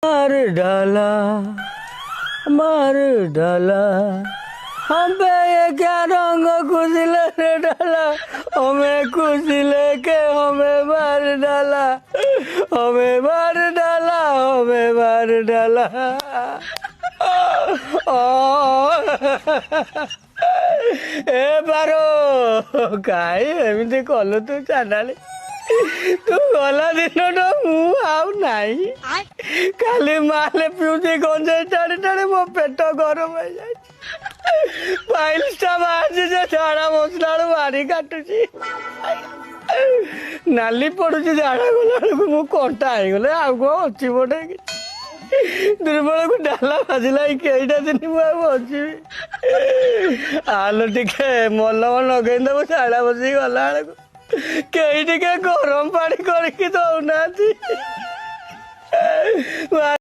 मार डाला मार डाला हम पे ये क्या रंग खुशिले ने डाला हमें खुशी लेके हमें मार डाला हमें मार डाला हमें मार डाला ए बारो काई एमती कलु तू चांडाली तू गला दिन आउ नाई खाली माले पिउची गंजे टाणी टाणी मो पेट गरम हो जाए पाइल्सटा बाहर जे झाड़ा बसला बारी काटुची नाली पड़ुची झाड़ा गला मु कंटा गले आउ कौन अच्छी बोटे दुर्बल को डाला बाजिला कईटा दिन मुझे आलो टिके मलम लगे झाड़ा बसी गला बेलू कई टिके गरम पानी करके दौना